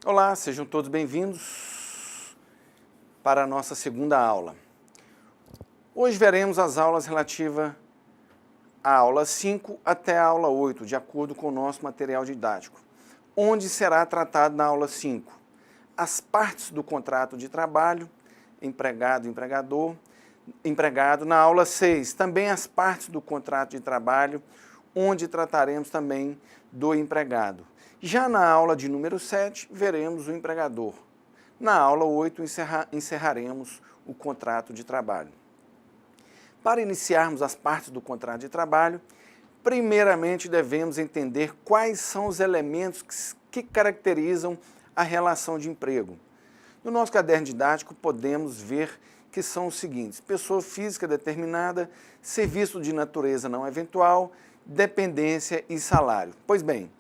Olá, sejam todos bem-vindos para a nossa segunda aula. Hoje veremos as aulas relativas à aula 5 até a aula 8, de acordo com o nosso material didático, onde será tratado na aula 5 as partes do contrato de trabalho, empregado, empregador, empregado. Na aula 6, também as partes do contrato de trabalho, onde trataremos também do empregado. Já na aula de número 7, veremos o empregador. Na aula 8, encerraremos o contrato de trabalho. Para iniciarmos as partes do contrato de trabalho, primeiramente devemos entender quais são os elementos que caracterizam a relação de emprego. No nosso caderno didático, podemos ver que são os seguintes: pessoa física determinada, serviço de natureza não eventual, dependência e salário. Pois bem,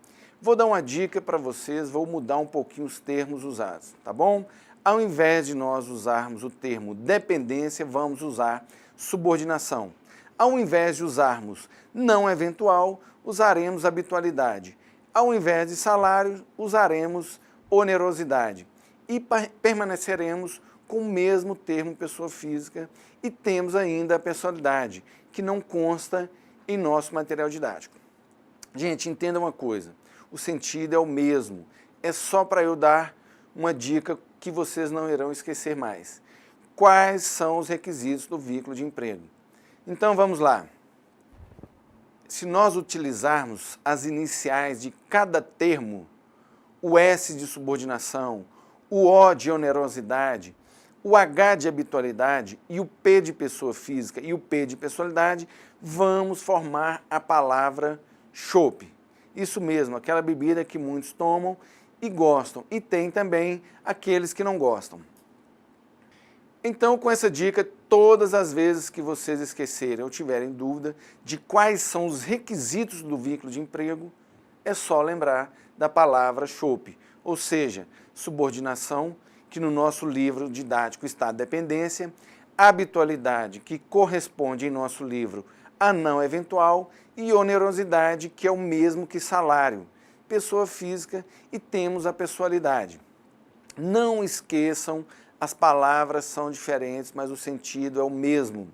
vou dar uma dica para vocês, vou mudar um pouquinho os termos usados, tá bom? Ao invés de nós usarmos o termo dependência, vamos usar subordinação. Ao invés de usarmos não eventual, usaremos habitualidade. Ao invés de salário, usaremos onerosidade. E permaneceremos com o mesmo termo pessoa física e temos ainda a pessoalidade, que não consta em nosso material didático. Gente, entenda uma coisa, o sentido é o mesmo, é só para eu dar uma dica que vocês não irão esquecer mais. Quais são os requisitos do vínculo de emprego? Então vamos lá. Se nós utilizarmos as iniciais de cada termo, o S de subordinação, o O de onerosidade, o H de habitualidade e o P de pessoa física e o P de pessoalidade, vamos formar a palavra chopp. Isso mesmo, aquela bebida que muitos tomam e gostam, e tem também aqueles que não gostam. Então, com essa dica, todas as vezes que vocês esquecerem ou tiverem dúvida de quais são os requisitos do vínculo de emprego, é só lembrar da palavra chopp, ou seja, subordinação, que no nosso livro didático está a dependência, habitualidade, que corresponde em nosso livro a não eventual, e onerosidade, que é o mesmo que salário, pessoa física, e temos a pessoalidade. Não esqueçam, as palavras são diferentes, mas o sentido é o mesmo.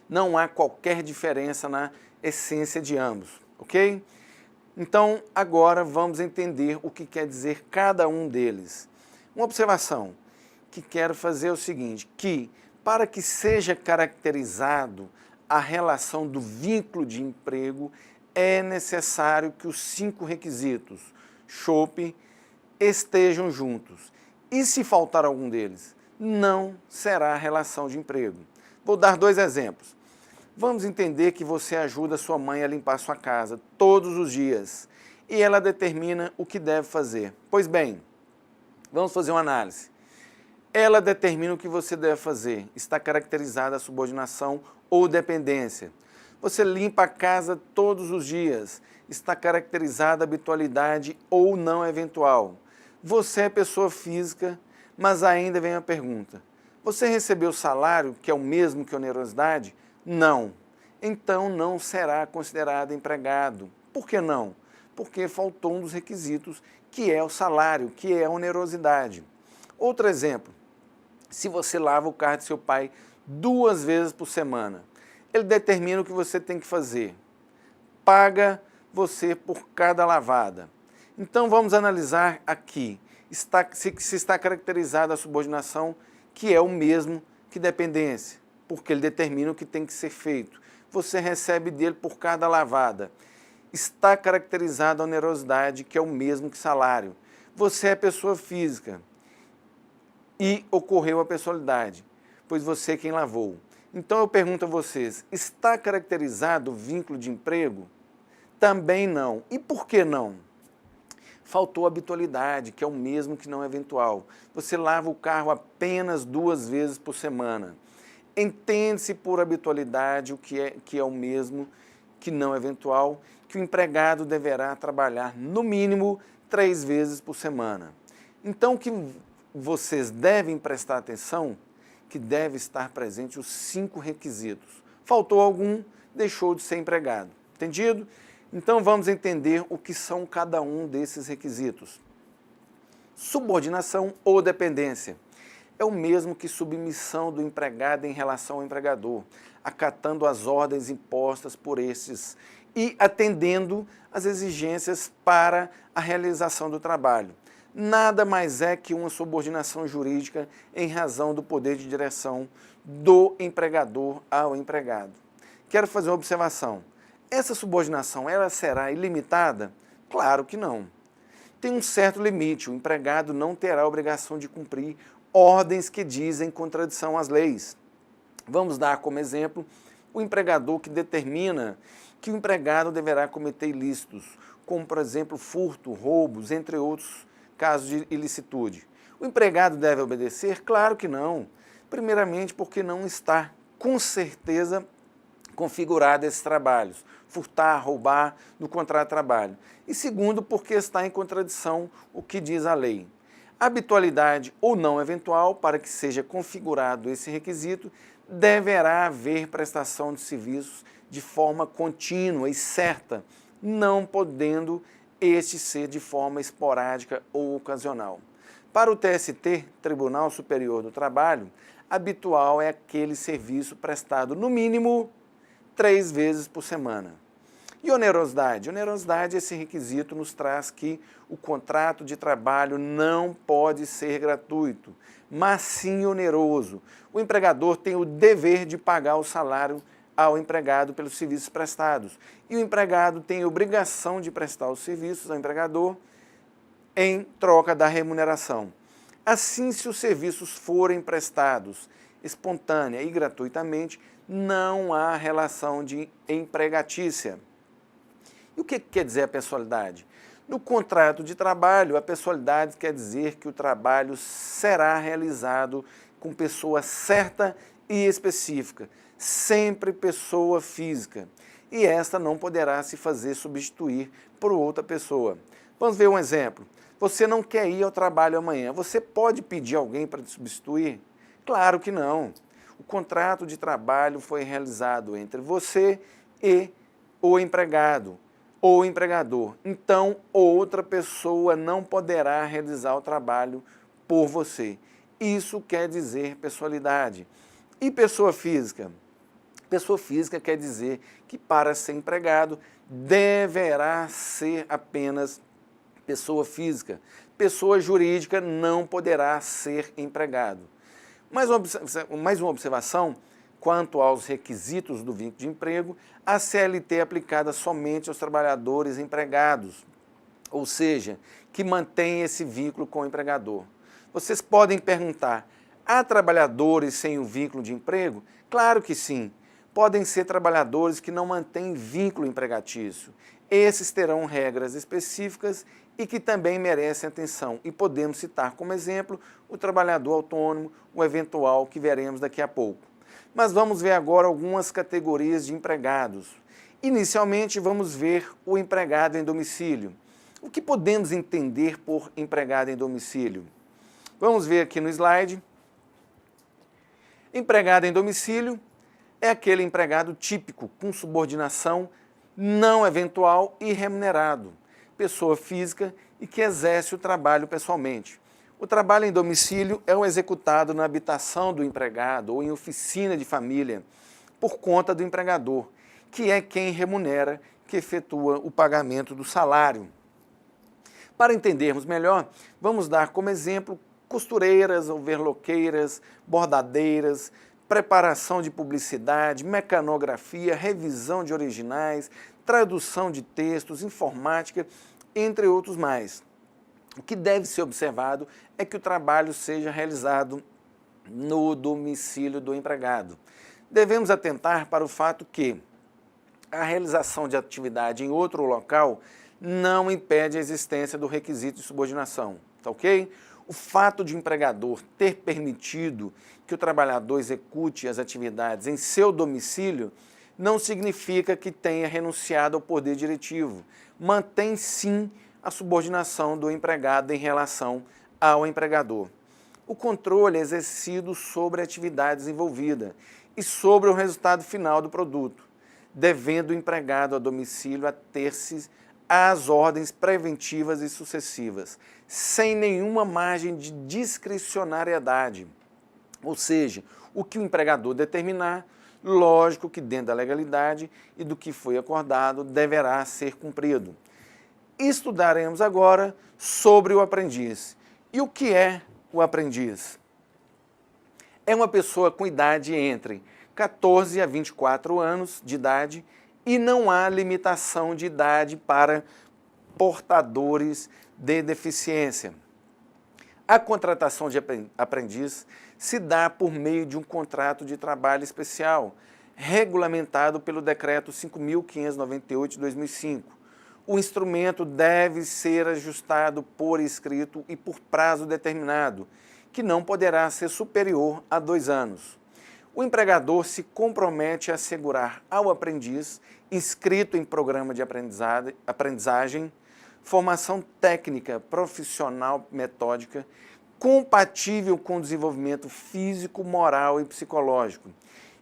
Não há qualquer diferença na essência de ambos, ok? Então, agora vamos entender o que quer dizer cada um deles. Uma observação que quero fazer é o seguinte, que para que seja caracterizado a relação do vínculo de emprego, é necessário que os 5 requisitos, chopp, estejam juntos. E se faltar algum deles, não será relação de emprego. Vou dar 2 exemplos. Vamos entender que você ajuda sua mãe a limpar sua casa todos os dias e ela determina o que deve fazer. Pois bem, vamos fazer uma análise. Ela determina o que você deve fazer. Está caracterizada a subordinação ou dependência. Você limpa a casa todos os dias. Está caracterizada a habitualidade ou não eventual. Você é pessoa física, mas ainda vem a pergunta. Você recebeu salário que é o mesmo que onerosidade? Não. Então não será considerado empregado. Por que não? Porque faltou um dos requisitos, que é o salário, que é a onerosidade. Outro exemplo, se você lava o carro de seu pai 2 vezes por semana, ele determina o que você tem que fazer, paga você por cada lavada. Então vamos analisar aqui, se está caracterizada a subordinação, que é o mesmo que dependência, porque ele determina o que tem que ser feito. Você recebe dele por cada lavada. Está caracterizada a onerosidade, que é o mesmo que salário. Você é pessoa física e ocorreu a pessoalidade, pois você é quem lavou. Então eu pergunto a vocês, está caracterizado o vínculo de emprego? Também não. E por que não? Faltou a habitualidade, que é o mesmo que não eventual. Você lava o carro apenas 2 vezes por semana. Entende-se por habitualidade o que é o mesmo que não eventual, que o empregado deverá trabalhar no mínimo 3 vezes por semana. Então, o que vocês devem prestar atenção, que deve estar presente os 5 requisitos. Faltou algum, deixou de ser empregado. Entendido? Então vamos entender o que são cada um desses requisitos. Subordinação ou dependência é o mesmo que submissão do empregado em relação ao empregador, acatando as ordens impostas por estes e atendendo às exigências para a realização do trabalho. Nada mais é que uma subordinação jurídica em razão do poder de direção do empregador ao empregado. Quero fazer uma observação. Essa subordinação, ela será ilimitada? Claro que não. Tem um certo limite, o empregado não terá a obrigação de cumprir ordens que dizem contradição às leis. Vamos dar como exemplo o empregador que determina que o empregado deverá cometer ilícitos, como por exemplo furto, roubos, entre outros casos de ilicitude. O empregado deve obedecer? Claro que não. Primeiramente porque não está, com certeza, configurado esses trabalhos, furtar, roubar no contrato de trabalho. E segundo, porque está em contradição o que diz a lei. Habitualidade ou não eventual, para que seja configurado esse requisito, deverá haver prestação de serviços de forma contínua e certa, não podendo este ser de forma esporádica ou ocasional. Para o TST, Tribunal Superior do Trabalho, habitual é aquele serviço prestado no mínimo 3 vezes por semana. E onerosidade? Onerosidade, esse requisito nos traz que o contrato de trabalho não pode ser gratuito, mas sim oneroso. O empregador tem o dever de pagar o salário ao empregado pelos serviços prestados. E o empregado tem a obrigação de prestar os serviços ao empregador em troca da remuneração. Assim, se os serviços forem prestados espontânea e gratuitamente, não há relação de empregatícia. E o que quer dizer a pessoalidade? No contrato de trabalho, a pessoalidade quer dizer que o trabalho será realizado com pessoa certa e específica, sempre pessoa física, e esta não poderá se fazer substituir por outra pessoa. Vamos ver um exemplo. Você não quer ir ao trabalho amanhã, você pode pedir alguém para te substituir? Claro que não. O contrato de trabalho foi realizado entre você e o empregado ou empregador. Então, outra pessoa não poderá realizar o trabalho por você. Isso quer dizer pessoalidade. E pessoa física? Pessoa física quer dizer que para ser empregado deverá ser apenas pessoa física. Pessoa jurídica não poderá ser empregado. Mais uma observação quanto aos requisitos do vínculo de emprego, a CLT é aplicada somente aos trabalhadores empregados, ou seja, que mantêm esse vínculo com o empregador. Vocês podem perguntar, há trabalhadores sem o vínculo de emprego? Claro que sim. Podem ser trabalhadores que não mantêm vínculo empregatício. Esses terão regras específicas e que também merecem atenção. E podemos citar como exemplo o trabalhador autônomo, o eventual que veremos daqui a pouco. Mas vamos ver agora algumas categorias de empregados. Inicialmente, vamos ver o empregado em domicílio. O que podemos entender por empregado em domicílio? Vamos ver aqui no slide. Empregado em domicílio é aquele empregado típico, com subordinação não eventual e remunerado, pessoa física e que exerce o trabalho pessoalmente. O trabalho em domicílio é o executado na habitação do empregado ou em oficina de família, por conta do empregador, que é quem remunera, que efetua o pagamento do salário. Para entendermos melhor, vamos dar como exemplo costureiras, overloqueiras, bordadeiras, preparação de publicidade, mecanografia, revisão de originais, tradução de textos, informática, entre outros mais. O que deve ser observado é que o trabalho seja realizado no domicílio do empregado. Devemos atentar para o fato que a realização de atividade em outro local não impede a existência do requisito de subordinação, tá ok? O fato de o empregador ter permitido que o trabalhador execute as atividades em seu domicílio não significa que tenha renunciado ao poder diretivo. Mantém sim a subordinação do empregado em relação ao empregador. O controle é exercido sobre a atividade desenvolvida e sobre o resultado final do produto, devendo o empregado a domicílio ater-se às ordens preventivas e sucessivas, sem nenhuma margem de discricionariedade. Ou seja, o que o empregador determinar, lógico que dentro da legalidade e do que foi acordado, deverá ser cumprido. Estudaremos agora sobre o aprendiz. E o que é o aprendiz? É uma pessoa com idade entre 14 a 24 anos de idade e não há limitação de idade para portadores de deficiência. A contratação de aprendiz se dá por meio de um contrato de trabalho especial, regulamentado pelo Decreto 5.598 de 2005. O instrumento deve ser ajustado por escrito e por prazo determinado, que não poderá ser superior a 2 anos. O empregador se compromete a assegurar ao aprendiz, inscrito em programa de aprendizagem, formação técnica, profissional, metódica, compatível com o desenvolvimento físico, moral e psicológico.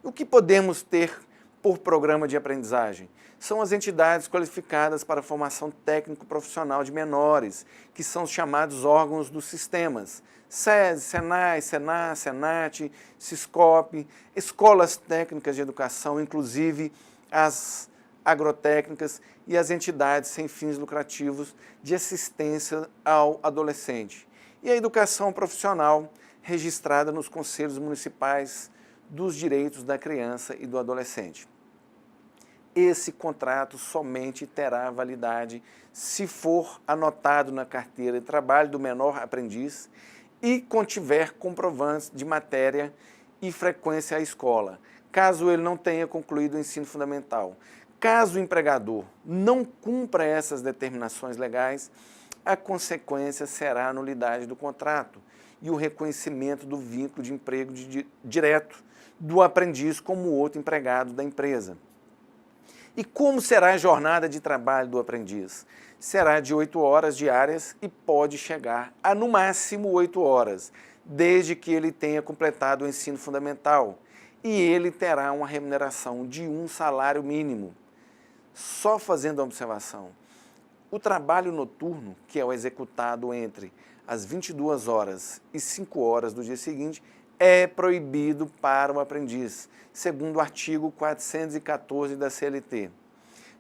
O que podemos ter por programa de aprendizagem? São as entidades qualificadas para a formação técnico-profissional de menores, que são os chamados órgãos dos sistemas, SESI, SENAI, SENA, SENAT, SISCOP, escolas técnicas de educação, inclusive as agrotécnicas e as entidades sem fins lucrativos de assistência ao adolescente. E a educação profissional registrada nos conselhos municipais dos direitos da criança e do adolescente. Esse contrato somente terá validade se for anotado na carteira de trabalho do menor aprendiz e contiver comprovantes de matéria e frequência à escola, caso ele não tenha concluído o ensino fundamental. Caso o empregador não cumpra essas determinações legais, a consequência será a nulidade do contrato e o reconhecimento do vínculo de emprego direto do aprendiz como outro empregado da empresa. E como será a jornada de trabalho do aprendiz? Será de 8 horas diárias e pode chegar a, no máximo, 8 horas, desde que ele tenha completado o ensino fundamental, e ele terá uma remuneração de um salário mínimo. Só fazendo a observação, o trabalho noturno, que é o executado entre as 22 horas e 5 horas do dia seguinte, é proibido para o aprendiz, segundo o artigo 414 da CLT.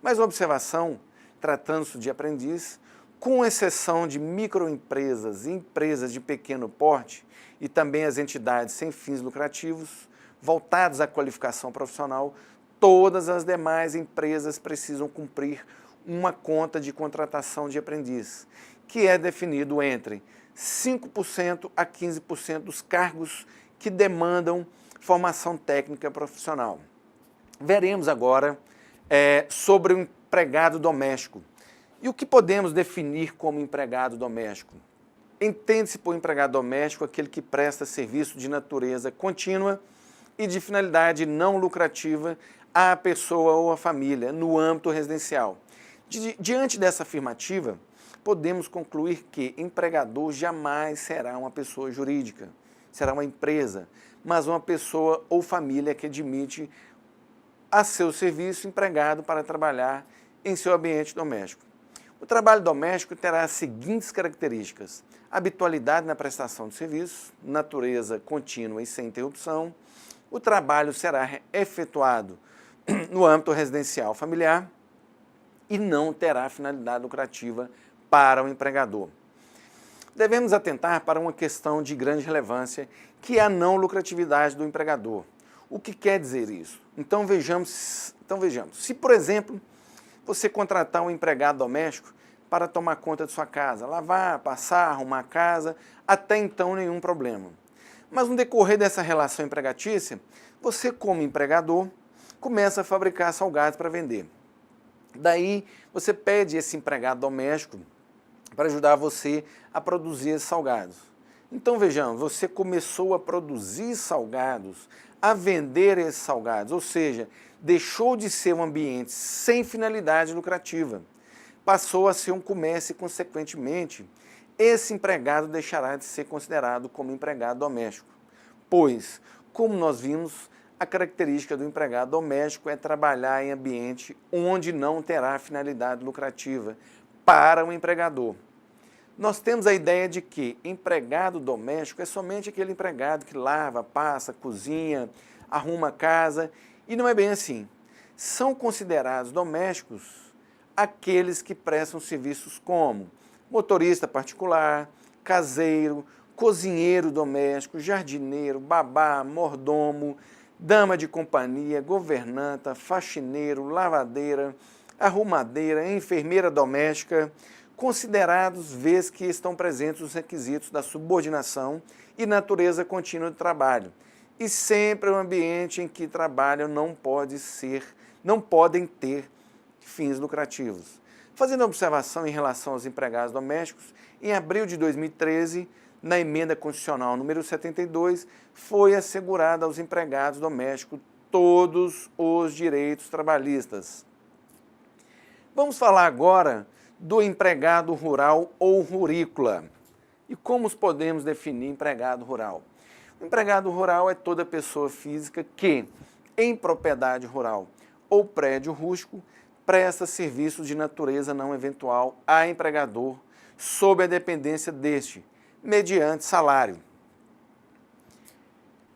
Mas uma observação, tratando-se de aprendiz, com exceção de microempresas e empresas de pequeno porte e também as entidades sem fins lucrativos, voltadas à qualificação profissional, todas as demais empresas precisam cumprir uma conta de contratação de aprendiz, que é definido entre 5% a 15% dos cargos que demandam formação técnica profissional. Veremos agora sobre o empregado doméstico. E o que podemos definir como empregado doméstico? Entende-se por empregado doméstico aquele que presta serviço de natureza contínua e de finalidade não lucrativa à pessoa ou à família no âmbito residencial. Diante dessa afirmativa, podemos concluir que empregador jamais será uma pessoa jurídica, será uma empresa, mas uma pessoa ou família que admite a seu serviço empregado para trabalhar em seu ambiente doméstico. O trabalho doméstico terá as seguintes características: habitualidade na prestação de serviço, natureza contínua e sem interrupção. O trabalho será efetuado no âmbito residencial familiar e não terá finalidade lucrativa para o empregador. Devemos atentar para uma questão de grande relevância, que é a não lucratividade do empregador. O que quer dizer isso? Então vejamos. Se, por exemplo, você contratar um empregado doméstico para tomar conta de sua casa, lavar, passar, arrumar a casa, até então nenhum problema. Mas no decorrer dessa relação empregatícia, você, como empregador, começa a fabricar salgados para vender. Daí você pede esse empregado doméstico para ajudar você a produzir esses salgados. Então vejamos, você começou a produzir salgados, a vender esses salgados, ou seja, deixou de ser um ambiente sem finalidade lucrativa, passou a ser um comércio e, consequentemente, esse empregado deixará de ser considerado como empregado doméstico, pois, como nós vimos, a característica do empregado doméstico é trabalhar em ambiente onde não terá finalidade lucrativa para o empregador. Nós temos a ideia de que empregado doméstico é somente aquele empregado que lava, passa, cozinha, arruma a casa, e não é bem assim. São considerados domésticos aqueles que prestam serviços como motorista particular, caseiro, cozinheiro doméstico, jardineiro, babá, mordomo, dama de companhia, governanta, faxineiro, lavadeira, arrumadeira, enfermeira doméstica, considerados vez que estão presentes os requisitos da subordinação e natureza contínua do trabalho. E sempre o ambiente em que trabalham não podem ter fins lucrativos. Fazendo uma observação em relação aos empregados domésticos, em abril de 2013, na emenda constitucional número 72, foi assegurada aos empregados domésticos todos os direitos trabalhistas. Vamos falar agora do empregado rural ou rurícola. E como podemos definir empregado rural? O empregado rural é toda pessoa física que, em propriedade rural ou prédio rústico, presta serviços de natureza não eventual a empregador sob a dependência deste, mediante salário.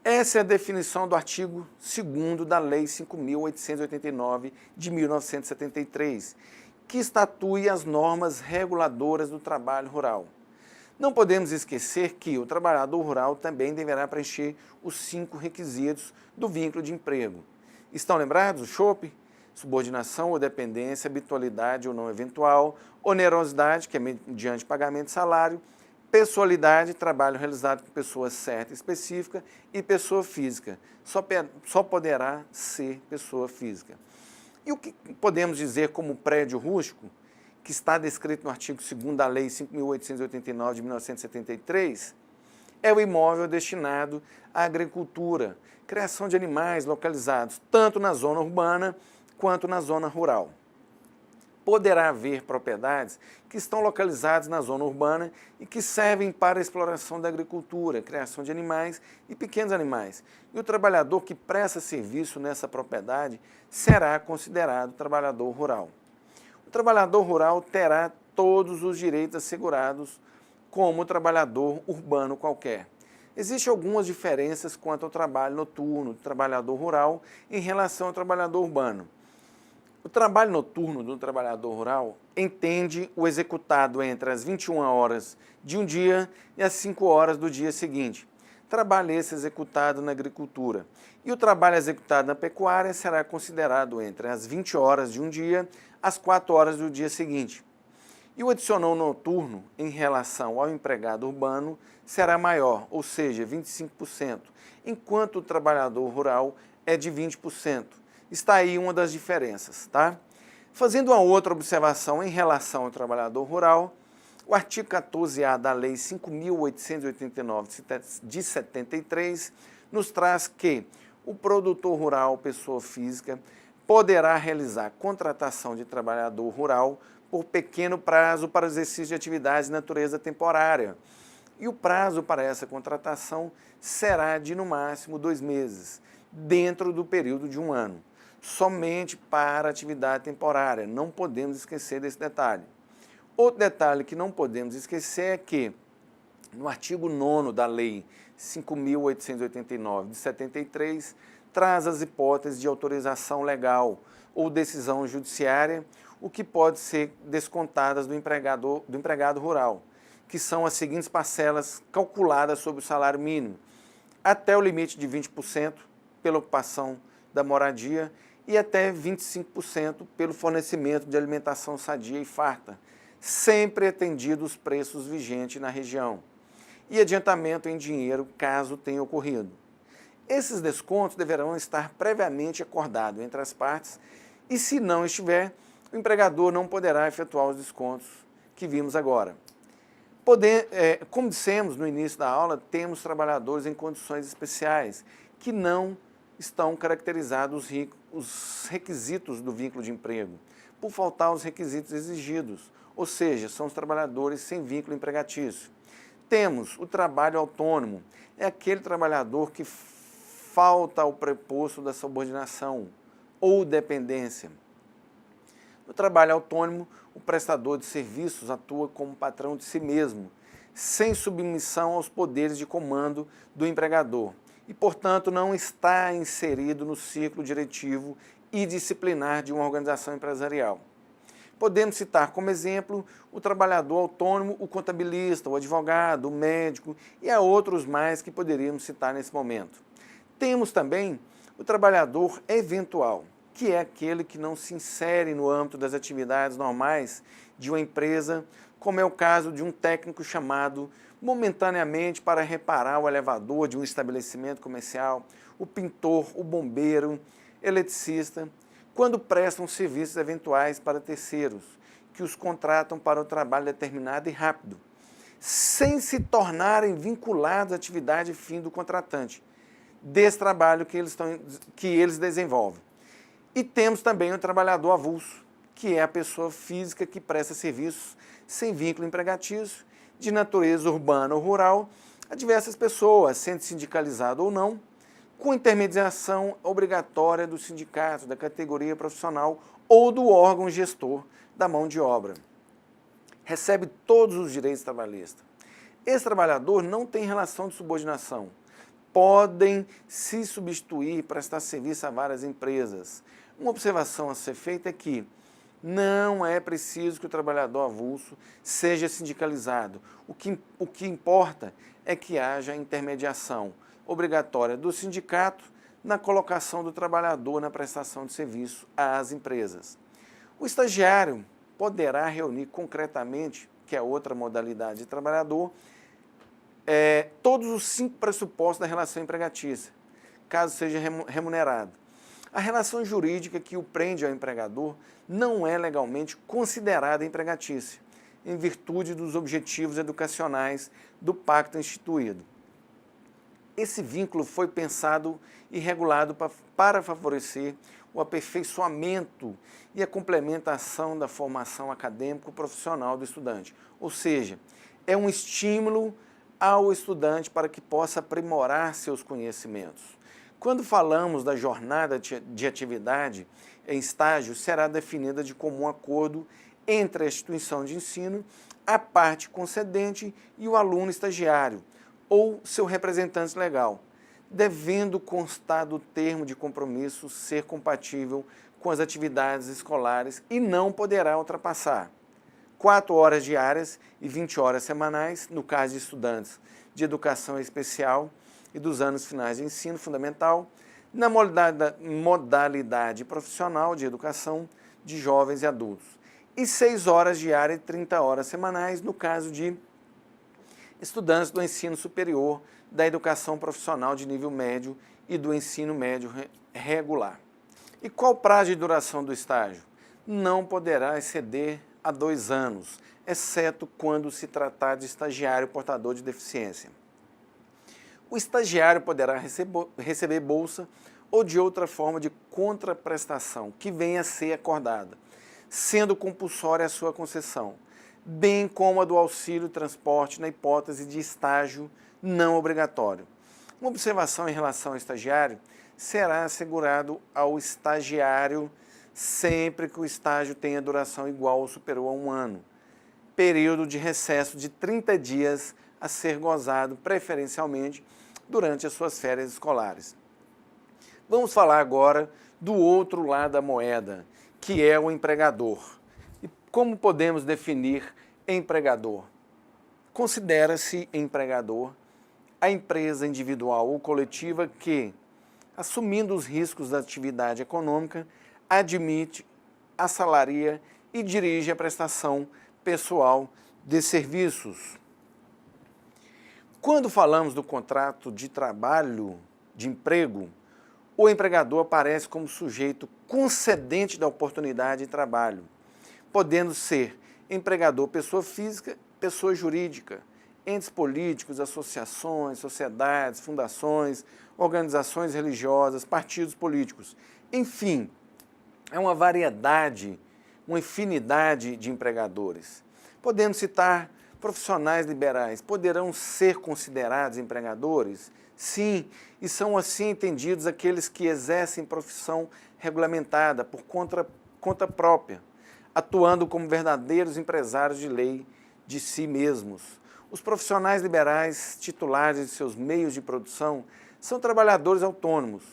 Essa é a definição do artigo 2º da Lei 5.889 de 1973, que estatui as normas reguladoras do trabalho rural. Não podemos esquecer que o trabalhador rural também deverá preencher os 5 requisitos do vínculo de emprego. Estão lembrados? O chope, subordinação ou dependência, habitualidade ou não eventual, onerosidade, que é mediante pagamento de salário, pessoalidade, trabalho realizado por pessoa certa e específica, e pessoa física. Só poderá ser pessoa física. E o que podemos dizer como prédio rústico, que está descrito no artigo 2º da Lei 5.889 de 1973, é o imóvel destinado à agricultura, criação de animais localizados tanto na zona urbana quanto na zona rural. Poderá haver propriedades que estão localizadas na zona urbana e que servem para a exploração da agricultura, criação de animais e pequenos animais. E o trabalhador que presta serviço nessa propriedade será considerado trabalhador rural. O trabalhador rural terá todos os direitos assegurados como o trabalhador urbano qualquer. Existem algumas diferenças quanto ao trabalho noturno do trabalhador rural em relação ao trabalhador urbano. O trabalho noturno do trabalhador rural entende o executado entre as 21 horas de um dia e as 5 horas do dia seguinte. Trabalho esse executado na agricultura. E o trabalho executado na pecuária será considerado entre as 20 horas de um dia às 4 horas do dia seguinte. E o adicional noturno em relação ao empregado urbano será maior, ou seja, 25%, enquanto o trabalhador rural é de 20%. Está aí uma das diferenças, tá? Fazendo uma outra observação em relação ao trabalhador rural, o artigo 14A da Lei 5.889 de 73 nos traz que o produtor rural, pessoa física, poderá realizar contratação de trabalhador rural por pequeno prazo para o exercício de atividades de natureza temporária. E o prazo para essa contratação será de, no máximo, 2 meses, dentro do período de 1 ano. Somente para atividade temporária, não podemos esquecer desse detalhe. Outro detalhe que não podemos esquecer é que, no artigo 9º da Lei 5.889 de 73, traz as hipóteses de autorização legal ou decisão judiciária, o que pode ser descontadas do empregado rural, que são as seguintes parcelas calculadas sobre o salário mínimo, até o limite de 20% pela ocupação da moradia e até 25% pelo fornecimento de alimentação sadia e farta, sempre atendidos os preços vigentes na região, e adiantamento em dinheiro caso tenha ocorrido. Esses descontos deverão estar previamente acordados entre as partes e, se não estiver, o empregador não poderá efetuar os descontos que vimos agora. Como dissemos no início da aula, temos trabalhadores em condições especiais que não estão caracterizados os requisitos do vínculo de emprego, por faltar os requisitos exigidos, ou seja, são os trabalhadores sem vínculo empregatício. Temos o trabalho autônomo, é aquele trabalhador que falta ao preposto da subordinação ou dependência. No trabalho autônomo, o prestador de serviços atua como patrão de si mesmo, sem submissão aos poderes de comando do empregador e, portanto, não está inserido no ciclo diretivo e disciplinar de uma organização empresarial. Podemos citar como exemplo o trabalhador autônomo, o contabilista, o advogado, o médico e há outros mais que poderíamos citar nesse momento. Temos também o trabalhador eventual, que é aquele que não se insere no âmbito das atividades normais de uma empresa, como é o caso de um técnico chamado momentaneamente para reparar o elevador de um estabelecimento comercial, o pintor, o bombeiro, eletricista, quando prestam serviços eventuais para terceiros, que os contratam para o trabalho determinado e rápido, sem se tornarem vinculados à atividade fim do contratante, desse trabalho que eles desenvolvem. E temos também o trabalhador avulso, que é a pessoa física que presta serviços sem vínculo empregatício, de natureza urbana ou rural, a diversas pessoas, sendo sindicalizado ou não, com intermediação obrigatória do sindicato, da categoria profissional ou do órgão gestor da mão de obra. Recebe todos os direitos trabalhistas. Esse trabalhador não tem relação de subordinação. Podem se substituir, prestar serviço a várias empresas. Uma observação a ser feita é que não é preciso que o trabalhador avulso seja sindicalizado. O que importa é que haja intermediação obrigatória do sindicato na colocação do trabalhador na prestação de serviço às empresas. O estagiário poderá reunir concretamente, que é outra modalidade de trabalhador, todos os 5 pressupostos da relação empregatícia, caso seja remunerado. A relação jurídica que o prende ao empregador não é legalmente considerada empregatícia, em virtude dos objetivos educacionais do pacto instituído. Esse vínculo foi pensado e regulado para favorecer o aperfeiçoamento e a complementação da formação acadêmico-profissional do estudante, ou seja, é um estímulo ao estudante para que possa aprimorar seus conhecimentos. Quando falamos da jornada de atividade em estágio, será definida de comum acordo entre a instituição de ensino, a parte concedente e o aluno estagiário, ou seu representante legal, devendo constar do termo de compromisso ser compatível com as atividades escolares e não poderá ultrapassar 4 horas diárias e 20 horas semanais, no caso de estudantes de educação especial e dos anos finais de ensino fundamental, na modalidade profissional de educação de jovens e adultos, e 6 horas diárias e 30 horas semanais, no caso de estudantes do ensino superior, da educação profissional de nível médio e do ensino médio regular. E qual o prazo de duração do estágio? Não poderá exceder a 2 anos, exceto quando se tratar de estagiário portador de deficiência. O estagiário poderá receber bolsa ou de outra forma de contraprestação que venha a ser acordada, sendo compulsória a sua concessão, bem como a do auxílio transporte na hipótese de estágio não obrigatório. Uma observação em relação ao estagiário: será assegurado ao estagiário sempre que o estágio tenha duração igual ou superior a 1 ano, período de recesso de 30 dias a ser gozado preferencialmente durante as suas férias escolares. Vamos falar agora do outro lado da moeda, que é o empregador. E como podemos definir empregador? Considera-se empregador a empresa individual ou coletiva que, assumindo os riscos da atividade econômica, admite, assalaria e dirige a prestação pessoal de serviços. Quando falamos do contrato de trabalho, de emprego, o empregador aparece como sujeito concedente da oportunidade de trabalho, podendo ser empregador pessoa física, pessoa jurídica, entes políticos, associações, sociedades, fundações, organizações religiosas, partidos políticos. Enfim, é uma variedade, uma infinidade de empregadores. Podemos citar profissionais liberais poderão ser considerados empregadores? Sim, e são assim entendidos aqueles que exercem profissão regulamentada por conta própria, atuando como verdadeiros empresários de lei de si mesmos. Os profissionais liberais titulares de seus meios de produção são trabalhadores autônomos.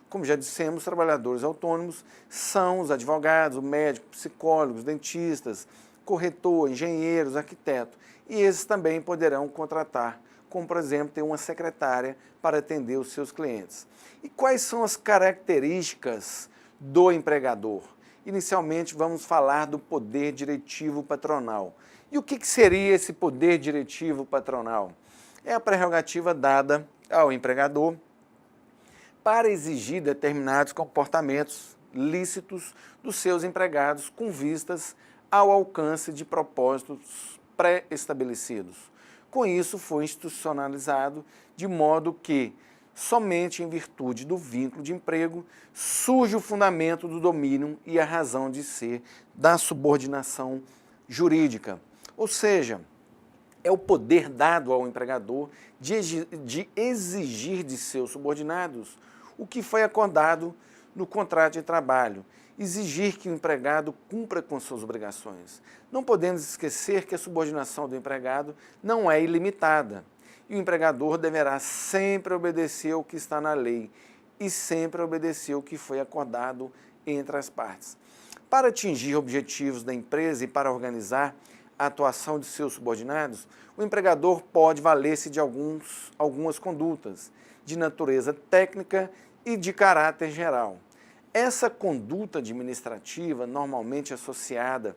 Como já dissemos, trabalhadores autônomos são os advogados, médicos, psicólogos, dentistas, corretor, engenheiros, arquitetos. E esses também poderão contratar, como por exemplo, ter uma secretária para atender os seus clientes. E quais são as características do empregador? Inicialmente vamos falar do poder diretivo patronal. E o que seria esse poder diretivo patronal? É a prerrogativa dada ao empregador para exigir determinados comportamentos lícitos dos seus empregados com vistas ao alcance de propósitos pré-estabelecidos. Com isso, foi institucionalizado de modo que, somente em virtude do vínculo de emprego, surge o fundamento do domínio e a razão de ser da subordinação jurídica. Ou seja, é o poder dado ao empregador de exigir de seus subordinados o que foi acordado no contrato de trabalho, exigir que o empregado cumpra com suas obrigações. Não podemos esquecer que a subordinação do empregado não é ilimitada e o empregador deverá sempre obedecer ao que está na lei e sempre obedecer ao que foi acordado entre as partes. Para atingir objetivos da empresa e para organizar a atuação de seus subordinados, o empregador pode valer-se de algumas condutas de natureza técnica e de caráter geral. Essa conduta administrativa, normalmente associada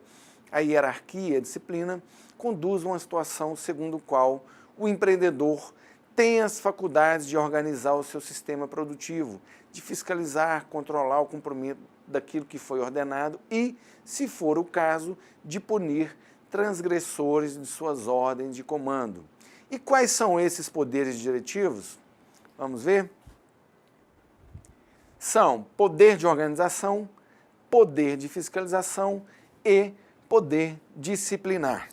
à hierarquia e à disciplina, conduz a uma situação segundo a qual o empreendedor tem as faculdades de organizar o seu sistema produtivo, de fiscalizar, controlar o cumprimento daquilo que foi ordenado e, se for o caso, de punir transgressores de suas ordens de comando. E quais são esses poderes diretivos? Vamos ver? São poder de organização, poder de fiscalização e poder disciplinar.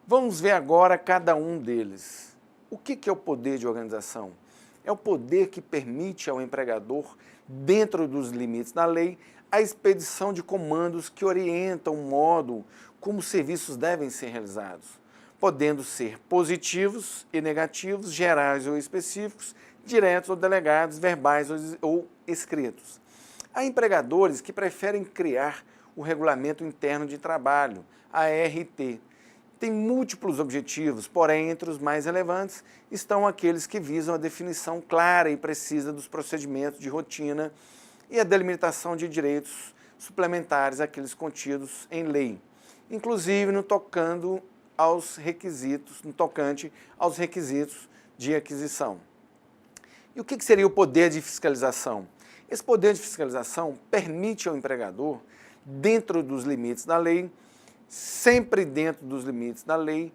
Vamos ver agora cada um deles. O que é o poder de organização? É o poder que permite ao empregador, dentro dos limites da lei, a expedição de comandos que orientam o modo como os serviços devem ser realizados, podendo ser positivos e negativos, gerais ou específicos, diretos ou delegados, verbais ou escritos. Há empregadores que preferem criar o Regulamento Interno de Trabalho, ART. Tem múltiplos objetivos, porém, entre os mais relevantes estão aqueles que visam a definição clara e precisa dos procedimentos de rotina e a delimitação de direitos suplementares àqueles contidos em lei, inclusive no tocante aos requisitos de aquisição. E o que seria o poder de fiscalização? Esse poder de fiscalização permite ao empregador, dentro dos limites da lei, sempre dentro dos limites da lei,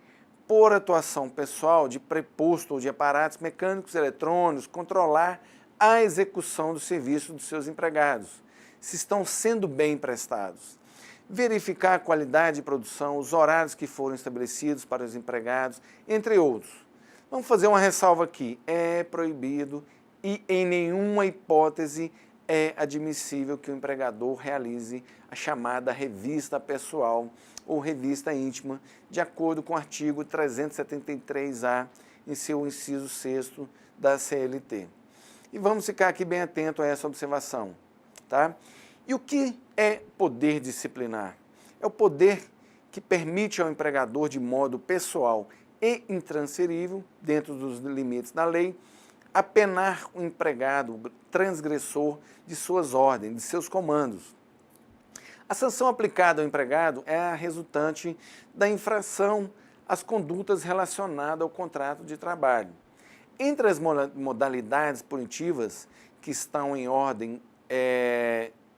por atuação pessoal de preposto ou de aparatos mecânicos eletrônicos, controlar a execução do serviço dos seus empregados, se estão sendo bem prestados. Verificar a qualidade de produção, os horários que foram estabelecidos para os empregados, entre outros. Vamos fazer uma ressalva aqui. É proibido e em nenhuma hipótese é admissível que o empregador realize a chamada revista pessoal ou revista íntima, de acordo com o artigo 373-A, em seu inciso 6º da CLT. E vamos ficar aqui bem atento a essa observação, tá? E o que é poder disciplinar? É o poder que permite ao empregador, de modo pessoal e intransferível, dentro dos limites da lei, apenar o empregado transgressor de suas ordens, de seus comandos. A sanção aplicada ao empregado é a resultante da infração às condutas relacionadas ao contrato de trabalho. Entre as modalidades punitivas que estão em ordem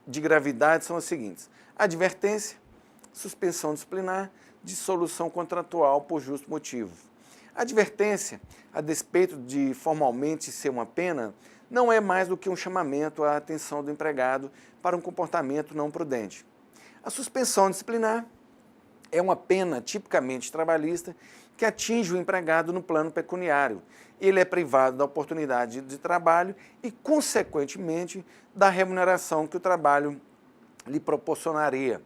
de gravidade são as seguintes: advertência, suspensão disciplinar, dissolução contratual por justo motivo. A advertência, a despeito de formalmente ser uma pena, não é mais do que um chamamento à atenção do empregado para um comportamento não prudente. A suspensão disciplinar é uma pena tipicamente trabalhista que atinge o empregado no plano pecuniário. Ele é privado da oportunidade de trabalho e, consequentemente, da remuneração que o trabalho lhe proporcionaria.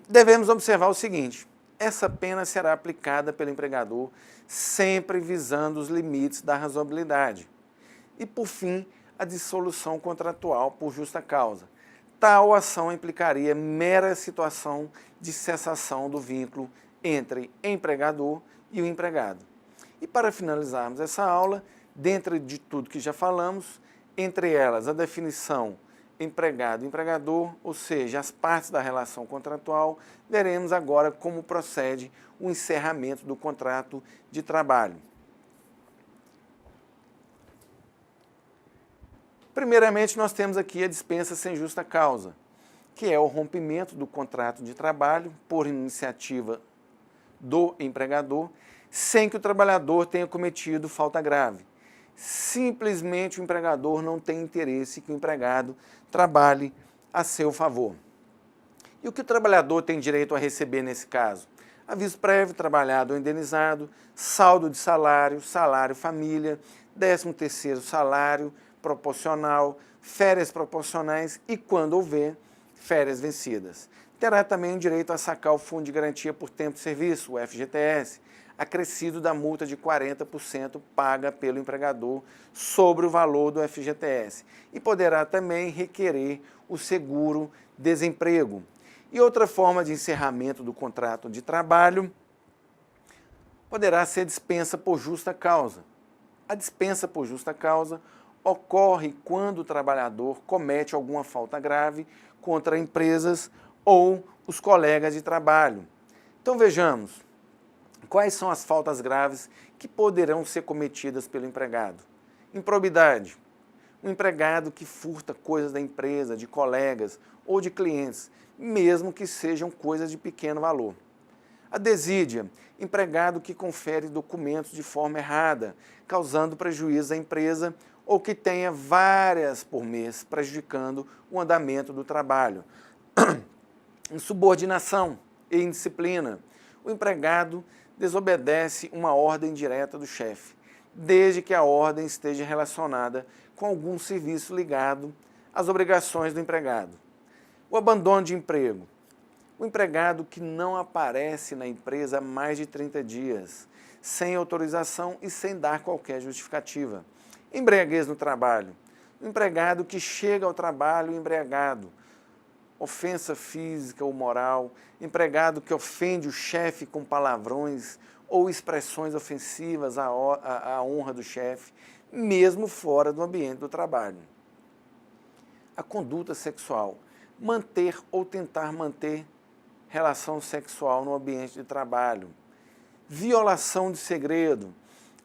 Devemos observar o seguinte: essa pena será aplicada pelo empregador sempre visando os limites da razoabilidade. E, por fim, a dissolução contratual por justa causa. Tal ação implicaria mera situação de cessação do vínculo entre empregador e o empregado. E para finalizarmos essa aula, dentro de tudo que já falamos, entre elas a definição empregado-empregador, ou seja, as partes da relação contratual, veremos agora como procede o encerramento do contrato de trabalho. Primeiramente, nós temos aqui a dispensa sem justa causa, que é o rompimento do contrato de trabalho por iniciativa do empregador, sem que o trabalhador tenha cometido falta grave. Simplesmente o empregador não tem interesse que o empregado trabalhe a seu favor. E o que o trabalhador tem direito a receber nesse caso? Aviso prévio, trabalhado ou indenizado, saldo de salário, salário família, 13º salário proporcional, férias proporcionais e, quando houver, férias vencidas. Terá também o direito a sacar o Fundo de Garantia por Tempo de Serviço, o FGTS, acrescido da multa de 40% paga pelo empregador sobre o valor do FGTS. E poderá também requerer o seguro-desemprego. E outra forma de encerramento do contrato de trabalho poderá ser dispensa por justa causa. A dispensa por justa causa ocorre quando o trabalhador comete alguma falta grave contra empresas ou os colegas de trabalho. Então vejamos, quais são as faltas graves que poderão ser cometidas pelo empregado? Improbidade. Um empregado que furta coisas da empresa, de colegas ou de clientes, mesmo que sejam coisas de pequeno valor. A desídia. Empregado que confere documentos de forma errada, causando prejuízo à empresa ou que tenha várias por mês, prejudicando o andamento do trabalho. Insubordinação e indisciplina. O empregado desobedece uma ordem direta do chefe, desde que a ordem esteja relacionada com algum serviço ligado às obrigações do empregado. O abandono de emprego. O empregado que não aparece na empresa há mais de 30 dias, sem autorização e sem dar qualquer justificativa. Embriaguez no trabalho. O empregado que chega ao trabalho embriagado. Ofensa física ou moral. Empregado que ofende o chefe com palavrões ou expressões ofensivas à honra do chefe, mesmo fora do ambiente do trabalho. A conduta sexual. Manter ou tentar manter relação sexual no ambiente de trabalho. Violação de segredo.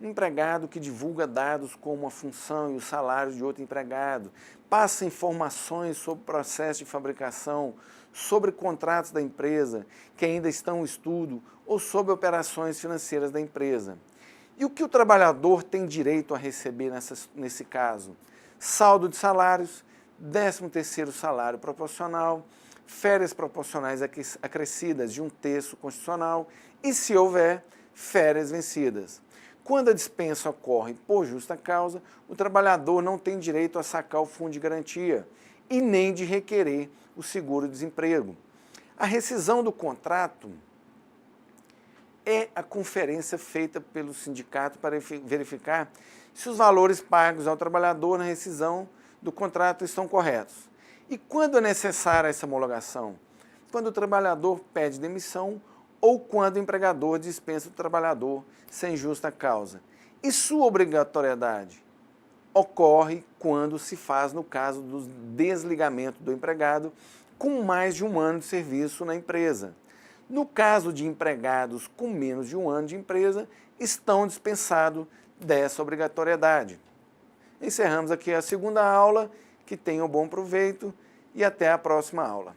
Empregado que divulga dados como a função e o salário de outro empregado, passa informações sobre o processo de fabricação, sobre contratos da empresa que ainda estão em estudo ou sobre operações financeiras da empresa. E o que o trabalhador tem direito a receber nesse caso? Saldo de salários, 13º salário proporcional, férias proporcionais acrescidas de 1/3 constitucional e, se houver, férias vencidas. Quando a dispensa ocorre por justa causa, o trabalhador não tem direito a sacar o fundo de garantia e nem de requerer o seguro-desemprego. A rescisão do contrato é a conferência feita pelo sindicato para verificar se os valores pagos ao trabalhador na rescisão do contrato estão corretos. E quando é necessária essa homologação? Quando o trabalhador pede demissão ou quando o empregador dispensa o trabalhador sem justa causa. E sua obrigatoriedade ocorre quando se faz no caso do desligamento do empregado com mais de 1 ano de serviço na empresa. No caso de empregados com menos de 1 ano de empresa, estão dispensados dessa obrigatoriedade. Encerramos aqui a segunda aula, que tenham bom proveito e até a próxima aula.